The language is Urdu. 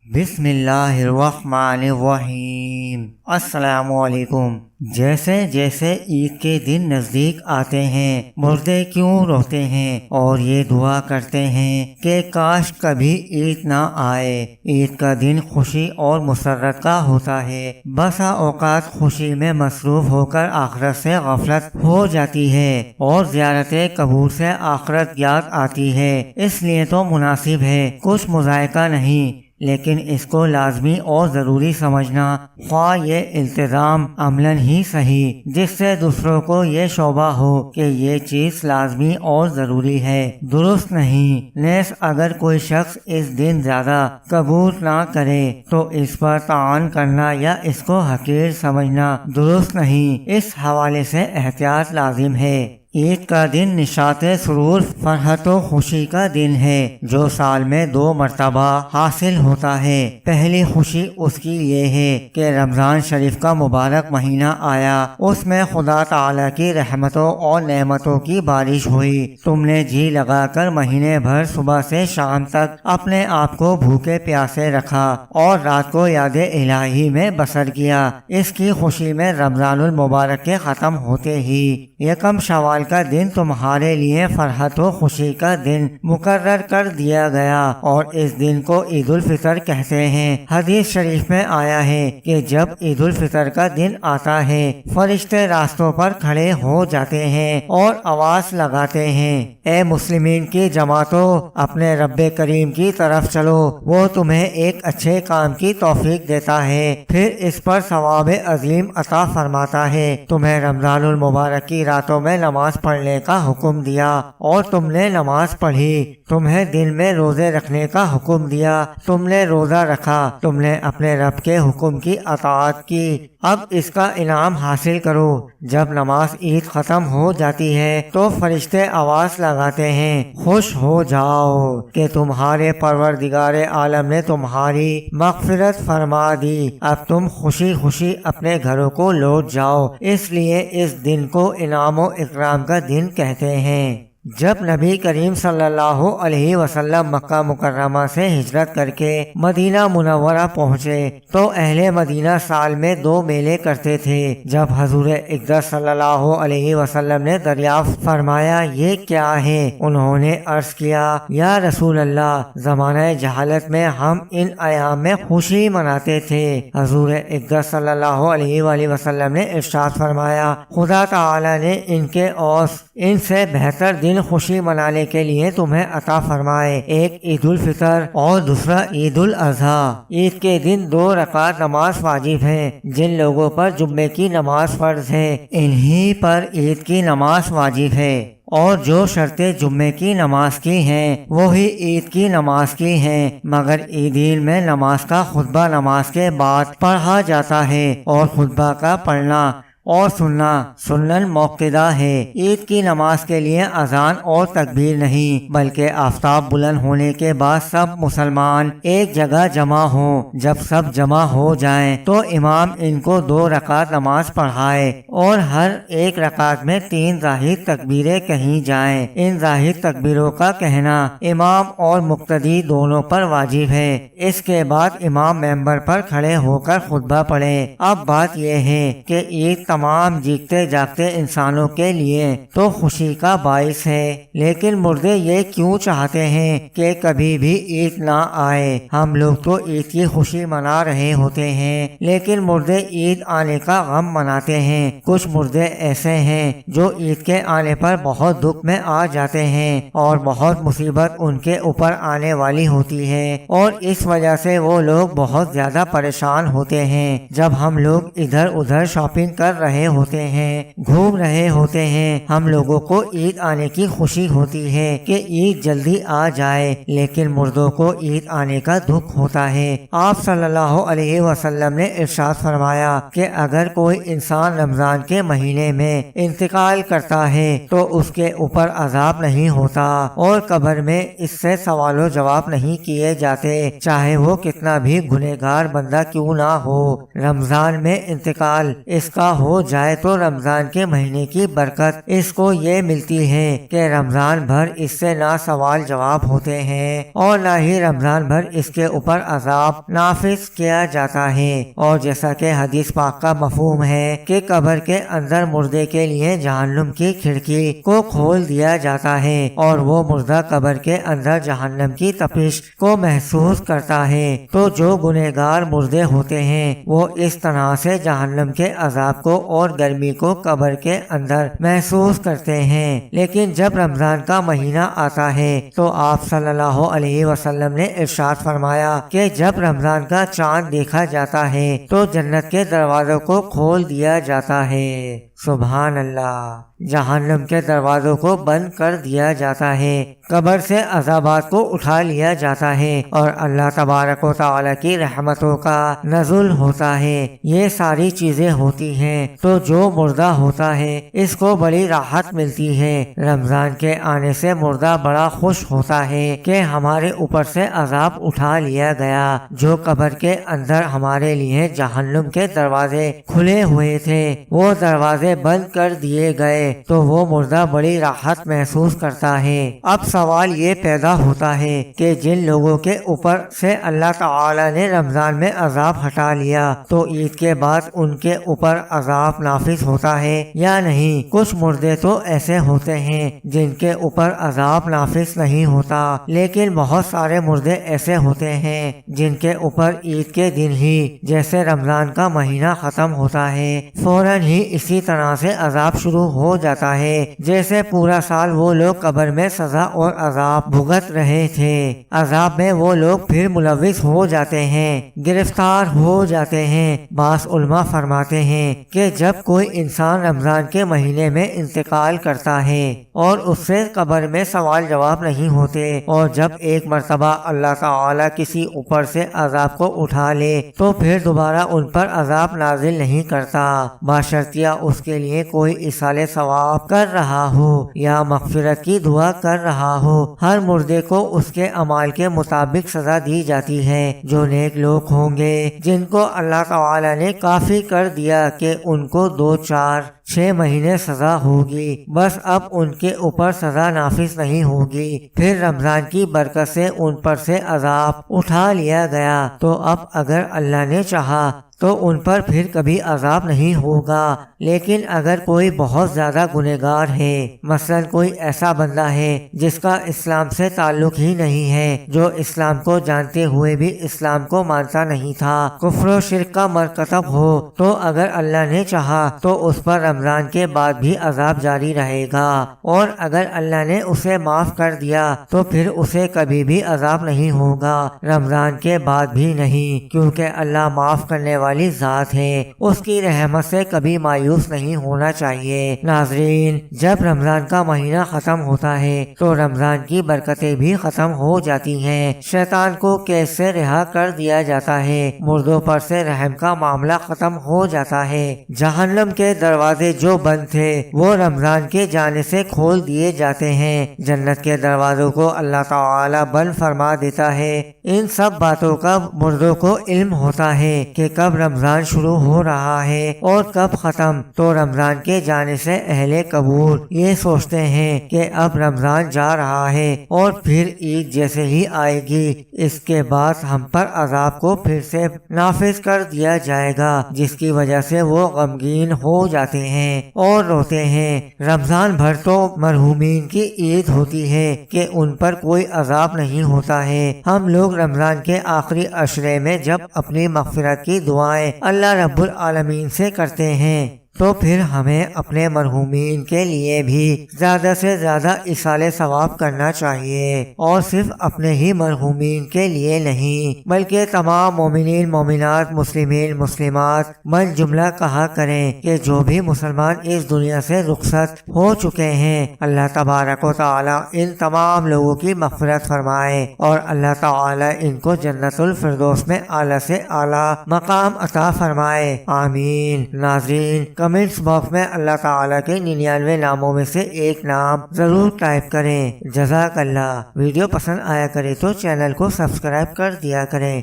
بسم اللہ الرحمن الرحیم۔ السلام علیکم۔ جیسے جیسے عید کے دن نزدیک آتے ہیں مردے کیوں روتے ہیں اور یہ دعا کرتے ہیں کہ کاش کبھی عید نہ آئے۔ عید کا دن خوشی اور مسرت کا ہوتا ہے، بسا اوقات خوشی میں مصروف ہو کر آخرت سے غفلت ہو جاتی ہے اور زیارت قبور سے آخرت یاد آتی ہے۔ اس لیے تو مناسب ہے، کچھ مذائقہ نہیں، لیکن اس کو لازمی اور ضروری سمجھنا، خواہ یہ التزام عملاً ہی صحیح جس سے دوسروں کو یہ شعبہ ہو کہ یہ چیز لازمی اور ضروری ہے، درست نہیں۔ نیز اگر کوئی شخص اس دن زیادہ قبول نہ کرے تو اس پر طعن کرنا یا اس کو حقیر سمجھنا درست نہیں۔ اس حوالے سے احتیاط لازم ہے۔ عید کا دن نشاط سرور، فرحت و خوشی کا دن ہے جو سال میں 2 مرتبہ حاصل ہوتا ہے۔ پہلی خوشی اس کی یہ ہے کہ رمضان شریف کا مبارک مہینہ آیا، اس میں خدا تعالی کی رحمتوں اور نعمتوں کی بارش ہوئی۔ تم نے جی لگا کر مہینے بھر صبح سے شام تک اپنے آپ کو بھوکے پیاسے رکھا اور رات کو یاد الہی میں بسر کیا۔ اس کی خوشی میں رمضان المبارک کے ختم ہوتے ہی یکم شوال کا دن تمہارے لیے فرحت و خوشی کا دن مقرر کر دیا گیا اور اس دن کو عید الفطر کہتے ہیں۔ حدیث شریف میں آیا ہے کہ جب عید الفطر کا دن آتا ہے فرشتے راستوں پر کھڑے ہو جاتے ہیں اور آواز لگاتے ہیں، اے مسلمین کی جماعتوں، اپنے رب کریم کی طرف چلو، وہ تمہیں ایک اچھے کام کی توفیق دیتا ہے، پھر اس پر ثواب عظیم عطا فرماتا ہے۔ تمہیں رمضان المبارک کی راتوں میں نماز پڑھنے کا حکم دیا اور تم نے نماز پڑھی، تمہیں دن میں روزے رکھنے کا حکم دیا، تم نے روزہ رکھا، تم نے اپنے رب کے حکم کی اطاعت کی، اب اس کا انعام حاصل کرو۔ جب نماز عید ختم ہو جاتی ہے تو فرشتے آواز لگاتے ہیں، خوش ہو جاؤ کہ تمہارے پروردگار عالم نے تمہاری مغفرت فرما دی، اب تم خوشی خوشی اپنے گھروں کو لوٹ جاؤ۔ اس لیے اس دن کو انعام و اکرام کا دن کہتے ہیں۔ جب نبی کریم صلی اللہ علیہ وسلم مکہ مکرمہ سے ہجرت کر کے مدینہ منورہ پہنچے تو اہل مدینہ سال میں 2 میلے کرتے تھے۔ جب حضور اقدس صلی اللہ علیہ وسلم نے دریافت فرمایا یہ کیا ہے، انہوں نے عرض کیا، یا رسول اللہ، زمانہ جہالت میں ہم ان ایام میں خوشی مناتے تھے۔ حضور اقدس صلی اللہ علیہ وآلہ وسلم نے ارشاد فرمایا، خدا تعالی نے ان کے اوس ان سے بہتر دن خوشی منانے کے لیے تمہیں عطا فرمائے، ایک عید الفطر اور دوسرا عید الاضحیٰ۔ عید کے دن 2 رکعت نماز واجب ہے۔ جن لوگوں پر جمعے کی نماز فرض ہے انہی پر عید کی نماز واجب ہے، اور جو شرطیں جمعے کی نماز کی ہیں وہی عید کی نماز کی ہیں، مگر عیدین میں نماز کا خطبہ نماز کے بعد پڑھا جاتا ہے اور خطبہ کا پڑھنا اور سننا سنن موقدہ ہے۔ عید کی نماز کے لیے اذان اور تکبیر نہیں، بلکہ آفتاب بلند ہونے کے بعد سب مسلمان ایک جگہ جمع ہوں۔ جب سب جمع ہو جائیں تو امام ان کو 2 رکعت نماز پڑھائے اور ہر ایک رکعت میں 3 زاہد تکبیریں کہیں جائیں۔ ان زاہد تکبیروں کا کہنا امام اور مقتدی دونوں پر واجب ہے۔ اس کے بعد امام ممبر پر کھڑے ہو کر خطبہ پڑھے۔ اب بات یہ ہے کہ عید تمام جیتے جاگتے انسانوں کے لیے تو خوشی کا باعث ہے، لیکن مردے یہ کیوں چاہتے ہیں کہ کبھی بھی عید نہ آئے؟ ہم لوگ تو عید کی خوشی منا رہے ہوتے ہیں لیکن مردے عید آنے کا غم مناتے ہیں۔ کچھ مردے ایسے ہیں جو عید کے آنے پر بہت دکھ میں آ جاتے ہیں اور بہت مصیبت ان کے اوپر آنے والی ہوتی ہے اور اس وجہ سے وہ لوگ بہت زیادہ پریشان ہوتے ہیں۔ جب ہم لوگ ادھر ادھر شاپنگ کر رہے ہوتے ہیں، گھوم رہے ہوتے ہیں، ہم لوگوں کو عید آنے کی خوشی ہوتی ہے کہ عید جلدی آ جائے، لیکن مردوں کو عید آنے کا دکھ ہوتا ہے۔ آپ صلی اللہ علیہ وسلم نے ارشاد فرمایا کہ اگر کوئی انسان رمضان کے مہینے میں انتقال کرتا ہے تو اس کے اوپر عذاب نہیں ہوتا اور قبر میں اس سے سوال و جواب نہیں کیے جاتے، چاہے وہ کتنا بھی گنہگار بندہ کیوں نہ ہو۔ رمضان میں انتقال اس کا ہو ہو جائے تو رمضان کے مہینے کی برکت اس کو یہ ملتی ہے کہ رمضان بھر اس سے نہ سوال جواب ہوتے ہیں اور نہ ہی رمضان بھر اس کے اوپر عذاب نافذ کیا جاتا ہے۔ اور جیسا کہ حدیث پاک کا مفہوم ہے کہ قبر کے اندر مردے کے لیے جہنم کی کھڑکی کو کھول دیا جاتا ہے اور وہ مردہ قبر کے اندر جہنم کی تپش کو محسوس کرتا ہے، تو جو گنہگار مردے ہوتے ہیں وہ اس طرح سے جہنم کے عذاب کو اور گرمی کو قبر کے اندر محسوس کرتے ہیں۔ لیکن جب رمضان کا مہینہ آتا ہے تو آپ صلی اللہ علیہ وسلم نے ارشاد فرمایا کہ جب رمضان کا چاند دیکھا جاتا ہے تو جنت کے دروازوں کو کھول دیا جاتا ہے۔ سبحان اللہ۔ جہنم کے دروازوں کو بند کر دیا جاتا ہے، قبر سے عذابات کو اٹھا لیا جاتا ہے اور اللہ تبارک و تعالی کی رحمتوں کا نزول ہوتا ہے۔ یہ ساری چیزیں ہوتی ہیں تو جو مردہ ہوتا ہے اس کو بڑی راحت ملتی ہے۔ رمضان کے آنے سے مردہ بڑا خوش ہوتا ہے کہ ہمارے اوپر سے عذاب اٹھا لیا گیا۔ جو قبر کے اندر ہمارے لیے جہنم کے دروازے کھلے ہوئے تھے وہ دروازے بند کر دیے گئے تو وہ مردہ بڑی راحت محسوس کرتا ہے۔ اب سوال یہ پیدا ہوتا ہے کہ جن لوگوں کے اوپر سے اللہ تعالی نے رمضان میں عذاب ہٹا لیا تو عید کے بعد ان کے اوپر عذاب نافذ ہوتا ہے یا نہیں؟ کچھ مردے تو ایسے ہوتے ہیں جن کے اوپر عذاب نافذ نہیں ہوتا، لیکن بہت سارے مردے ایسے ہوتے ہیں جن کے اوپر عید کے دن ہی جیسے رمضان کا مہینہ ختم ہوتا ہے فوراً ہی اسی طرح سے عذاب شروع ہو جاتا ہے جیسے پورا سال وہ لوگ قبر میں سزا اور عذاب بھگت رہے تھے۔ عذاب میں وہ لوگ پھر ملوث ہو جاتے ہیں، گرفتار ہو جاتے ہیں۔ بعض علماء فرماتے ہیں کہ جب کوئی انسان رمضان کے مہینے میں انتقال کرتا ہے اور اس سے قبر میں سوال جواب نہیں ہوتے اور جب ایک مرتبہ اللہ تعالی کسی اوپر سے عذاب کو اٹھا لے تو پھر دوبارہ ان پر عذاب نازل نہیں کرتا، بشرطیہ اس کے لیے کوئی ایصال ثواب کر رہا ہو یا مغفرت کی دعا کر رہا ہو۔ ہر مردے کو اس کے اعمال کے مطابق سزا دی جاتی ہے۔ جو نیک لوگ ہوں گے جن کو اللہ تعالی نے کافی کر دیا کہ ان کو 2، 4، 6 مہینے سزا ہوگی، بس اب ان کے اوپر سزا نافذ نہیں ہوگی، پھر رمضان کی برکت سے ان پر سے عذاب اٹھا لیا گیا تو اب اگر اللہ نے چاہا تو ان پر پھر کبھی عذاب نہیں ہوگا۔ لیکن اگر کوئی بہت زیادہ گنہگار ہے، مثلا کوئی ایسا بندہ ہے جس کا اسلام سے تعلق ہی نہیں ہے، جو اسلام کو جانتے ہوئے بھی اسلام کو مانتا نہیں تھا، کفر و شرک کا مرتکب ہو، تو اگر اللہ نے چاہا تو اس پر رمضان کے بعد بھی عذاب جاری رہے گا، اور اگر اللہ نے اسے معاف کر دیا تو پھر اسے کبھی بھی عذاب نہیں ہوگا، رمضان کے بعد بھی نہیں، کیونکہ اللہ معاف کرنے والی ذات ہے، اس کی رحمت سے کبھی مایوس نہیں ہونا چاہیے۔ ناظرین، جب رمضان کا مہینہ ختم ہوتا ہے تو رمضان کی برکتیں بھی ختم ہو جاتی ہیں، شیطان کو قید سے رہا کر دیا جاتا ہے، مردوں پر سے رحم کا معاملہ ختم ہو جاتا ہے، جہنم کے دروازے جو بند تھے وہ رمضان کے جانے سے کھول دیے جاتے ہیں، جنت کے دروازوں کو اللہ تعالی بند فرما دیتا ہے۔ ان سب باتوں کا مردوں کو علم ہوتا ہے کہ کب رمضان شروع ہو رہا ہے اور کب ختم، تو رمضان کے جانے سے اہل قبور یہ سوچتے ہیں کہ اب رمضان جا رہا ہے اور پھر عید جیسے ہی آئے گی اس کے بعد ہم پر عذاب کو پھر سے نافذ کر دیا جائے گا، جس کی وجہ سے وہ غمگین ہو جاتے ہیں اور روتے ہیں۔ رمضان بھر تو مرحومین کی عید ہوتی ہے کہ ان پر کوئی عذاب نہیں ہوتا ہے۔ ہم لوگ رمضان کے آخری عشرے میں جب اپنی مغفرت کی دعائیں اللہ رب العالمین سے کرتے ہیں تو پھر ہمیں اپنے مرحومین کے لیے بھی زیادہ سے زیادہ ایصال ثواب کرنا چاہیے، اور صرف اپنے ہی مرحومین کے لیے نہیں بلکہ تمام مومنین مومنات مسلمین مسلمات من جملہ کہا کریں کہ جو بھی مسلمان اس دنیا سے رخصت ہو چکے ہیں اللہ تبارک و تعالی ان تمام لوگوں کی مغفرت فرمائے اور اللہ تعالی ان کو جنت الفردوس میں اعلیٰ سے اعلیٰ مقام عطا فرمائے، آمین۔ ناظرین، کمنٹس باکس میں اللہ تعالیٰ کے 99 ناموں میں سے ایک نام ضرور ٹائپ کریں۔ جزاک اللہ۔ ویڈیو پسند آیا کرے تو چینل کو سبسکرائب کر دیا کریں۔